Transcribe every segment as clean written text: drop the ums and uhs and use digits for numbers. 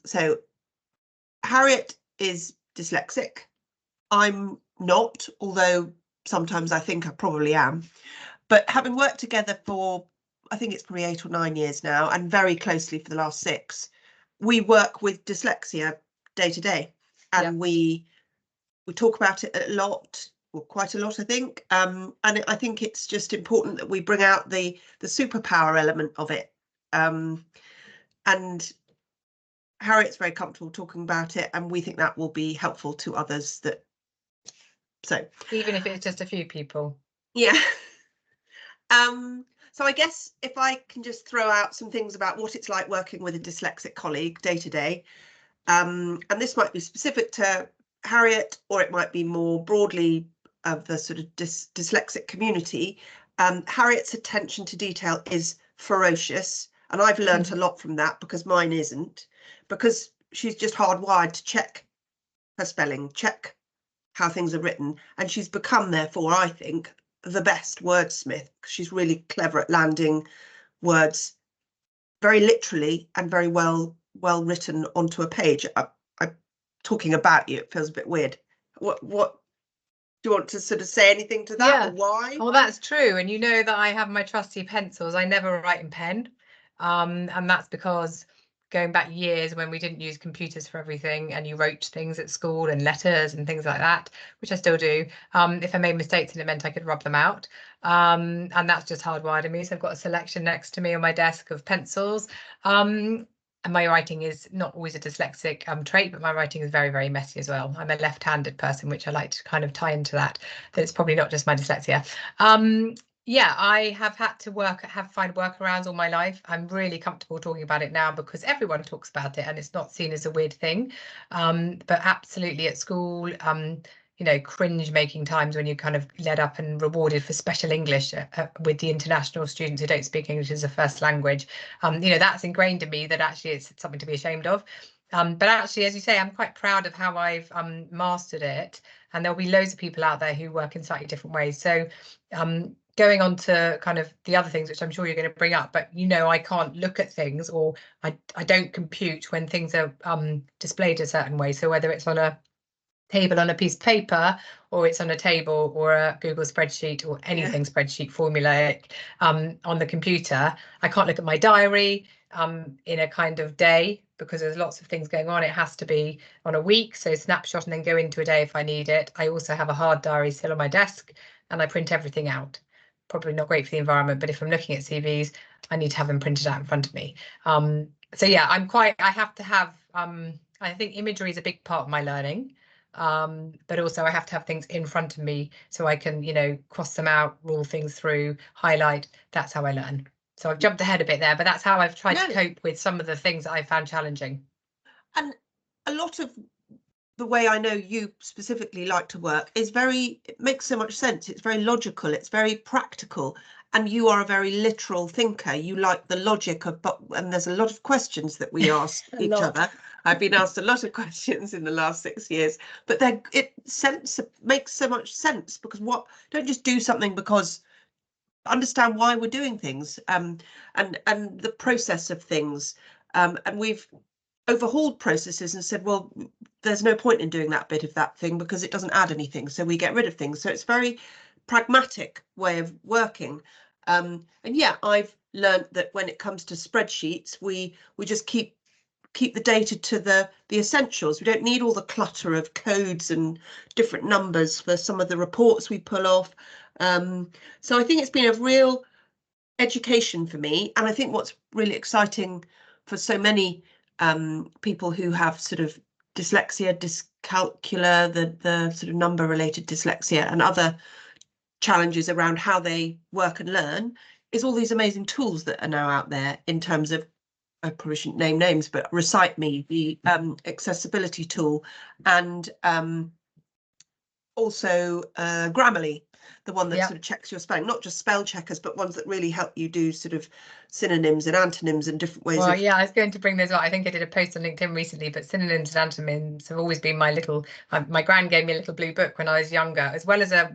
So Harriet is dyslexic. I'm not, although sometimes I think I probably am. But having worked together for, I think it's probably 8 or 9 years now, and very closely for the last 6, we work with dyslexia day to day, and we talk about it a lot, or quite a lot, I think. And I think it's just important that we bring out the superpower element of it. And Harriet's very comfortable talking about it, and we think that will be helpful to others. That so even if it's just a few people. Yeah. So I guess if I can just throw out some things about what it's like working with a dyslexic colleague day to day, and this might be specific to Harriet, or it might be more broadly of the sort of dyslexic community. Harriet's attention to detail is ferocious, and I've learnt a lot from that, because mine isn't, because she's just hardwired to check her spelling, check how things are written, and she's become, therefore, I think, the best wordsmith. She's really clever at landing words very literally and very well written onto a page. I'm talking about you, it feels a bit weird. What do you want to sort of say anything to that? Or why? Well, that's true. And you know that I have my trusty pencils. I never write in pen, and that's because going back years when we didn't use computers for everything, and you wrote things at school and letters and things like that, which I still do. If I made mistakes and it meant I could rub them out, and that's just hardwired in me. So I've got a selection next to me on my desk of pencils. And my writing is not always a dyslexic trait, but my writing is very, very messy as well. I'm a left-handed person, which I like to kind of tie into that it's probably not just my dyslexia. Yeah, I have had to find workarounds all my life. I'm really comfortable talking about it now because everyone talks about it and it's not seen as a weird thing. But absolutely at school, you know, cringe making times when you're kind of led up and rewarded for special English with the international students who don't speak English as a first language. You know, that's ingrained in me that actually it's something to be ashamed of. But actually, as you say, I'm quite proud of how I've mastered it. And there'll be loads of people out there who work in slightly different ways. So going on to kind of the other things, which I'm sure you're going to bring up, but, you know, I can't look at things, or I don't compute when things are displayed a certain way. So whether it's on a table on a piece of paper, or it's on a table or a Google spreadsheet, or anything spreadsheet formulaic on the computer, I can't look at my diary in a kind of day, because there's lots of things going on. It has to be on a week, so snapshot and then go into a day if I need it. I also have a hard diary still on my desk, and I print everything out. Probably not great for the environment, but if I'm looking at CVs, I need to have them printed out in front of me. So yeah, I have to have, I think imagery is a big part of my learning. But also I have to have things in front of me so I can, you know, cross them out, rule things through, highlight. That's how I learn. So I've jumped ahead a bit there, but that's how I've tried to cope with some of the things that I found challenging. And a lot of the way I know you specifically like to work is it makes so much sense. It's very logical, it's very practical, and you are a very literal thinker. You like the logic of, and there's a lot of questions that we ask each other. I've been asked a lot of questions in the last 6 years, but it makes so much sense, because don't just do something because, understand why we're doing things, and the process of things, and we've overhauled processes and said, well, there's no point in doing that bit of that thing because it doesn't add anything, so we get rid of things. So it's a very pragmatic way of working. And yeah, I've learned that when it comes to spreadsheets, we just keep the data to the essentials. We don't need all the clutter of codes and different numbers for some of the reports we pull off. So I think it's been a real education for me, and I think what's really exciting for so many people who have sort of dyslexia, dyscalculia, the sort of number related dyslexia, and other challenges around how they work and learn, is all these amazing tools that are now out there, in terms of, I probably shouldn't name names, but Recite Me, the accessibility tool, and also Grammarly, the one that Yep. sort of checks your spelling, not just spell checkers, but ones that really help you do sort of synonyms and antonyms and different ways Well, of. yeah, I was going to bring those up. I think I did a post on LinkedIn recently, but synonyms and antonyms have always been my little. My gran gave me a little blue book when I was younger, as well as a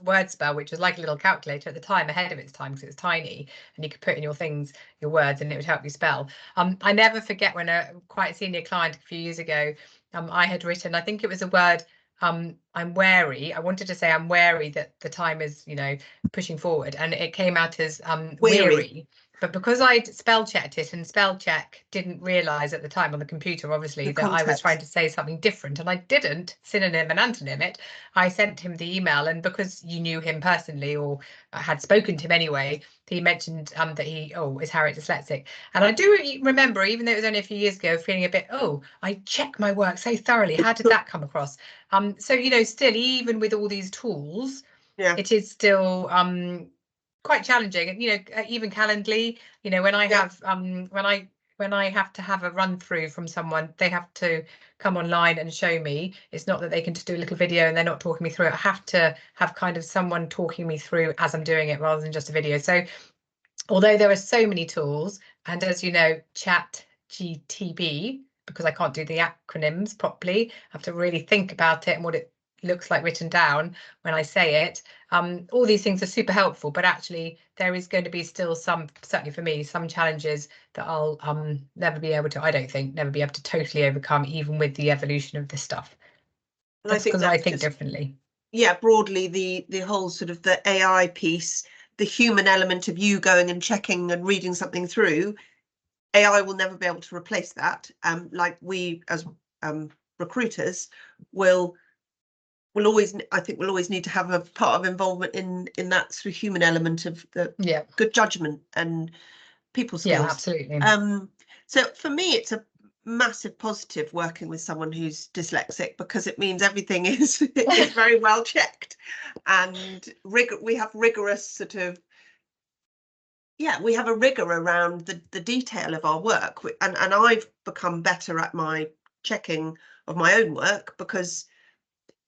word spell, which was like a little calculator at the time, ahead of its time because it was tiny, and you could put in your things, your words, and it would help you spell. I never forget when a quite senior client a few years ago, I had written, I think it was a word. I'm wary. I wanted to say I'm wary that the time is, pushing forward, and it came out as weary. But because I'd spell checked it, and spell check didn't realise at the time on the computer, obviously, that I was trying to say something different, and I didn't synonym and antonym it. I sent him the email, and because you knew him personally or had spoken to him anyway, he mentioned that is Harriet dyslexic. And I do remember, even though it was only a few years ago, feeling a bit, I check my work so thoroughly. How did that come across? So, still, even with all these tools, it is still quite challenging. And even Calendly, when I have when I have to have a run through from someone, they have to come online and show me. It's not that they can just do a little video and they're not talking me through it. I have to have kind of someone talking me through as I'm doing it, rather than just a video. So although there are so many tools, and as you know, Chat GTB, because I can't do the acronyms properly, I have to really think about it and what it looks like written down when I say it. All these things are super helpful, but actually there is going to be still some, certainly for me, some challenges that I'll never be able to, I don't think, never be able to totally overcome, even with the evolution of this stuff. And that's because I think differently. Yeah, broadly the whole sort of the AI piece, the human element of you going and checking and reading something through, AI will never be able to replace that. Like we as recruiters will always, I think we'll always need to have a part of involvement in that sort of human element of the good judgment and people skills. Yeah, absolutely. So for me, it's a massive positive working with someone who's dyslexic, because it means everything is very well checked, and we have rigorous sort of, we have a rigor around the detail of our work, and I've become better at my checking of my own work, because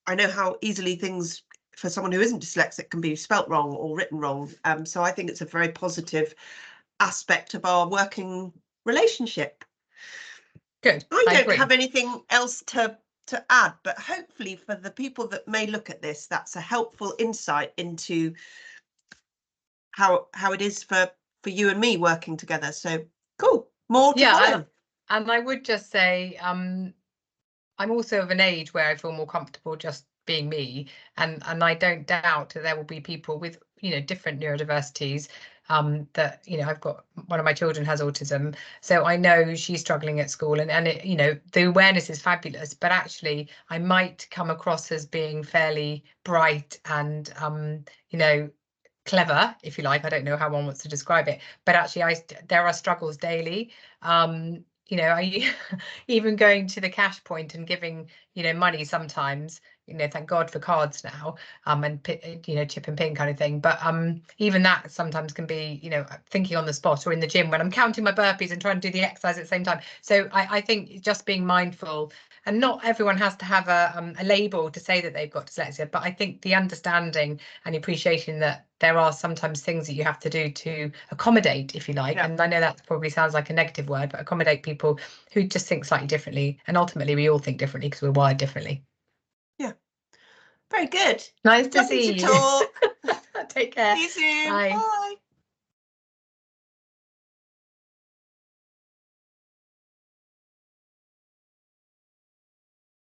I know how easily things for someone who isn't dyslexic can be spelt wrong or written wrong. So I think it's a very positive aspect of our working relationship. Good. I don't have anything else to add, but hopefully for the people that may look at this, that's a helpful insight into how it is for you and me working together. So cool. More to follow. And I would just say, I'm also of an age where I feel more comfortable just being me, and I don't doubt that there will be people with different neurodiversities. That I've got one of my children has autism, so I know she's struggling at school, and it, the awareness is fabulous, but actually I might come across as being fairly bright and clever, if you like. I don't know how one wants to describe it, but actually there are struggles daily. I even going to the cash point and giving money sometimes, thank God for cards now, and chip and pin kind of thing, but even that sometimes can be thinking on the spot, or in the gym when I'm counting my burpees and trying to do the exercise at the same time. So I think just being mindful, and not everyone has to have a label to say that they've got dyslexia, but I think the understanding and appreciation that there are sometimes things that you have to do to accommodate, if you like. And I know that probably sounds like a negative word, but accommodate people who just think slightly differently. And ultimately we all think differently because we're wired differently. Yeah. Very good. Nice to see you. Talk. Take care. See you soon. Bye. Bye.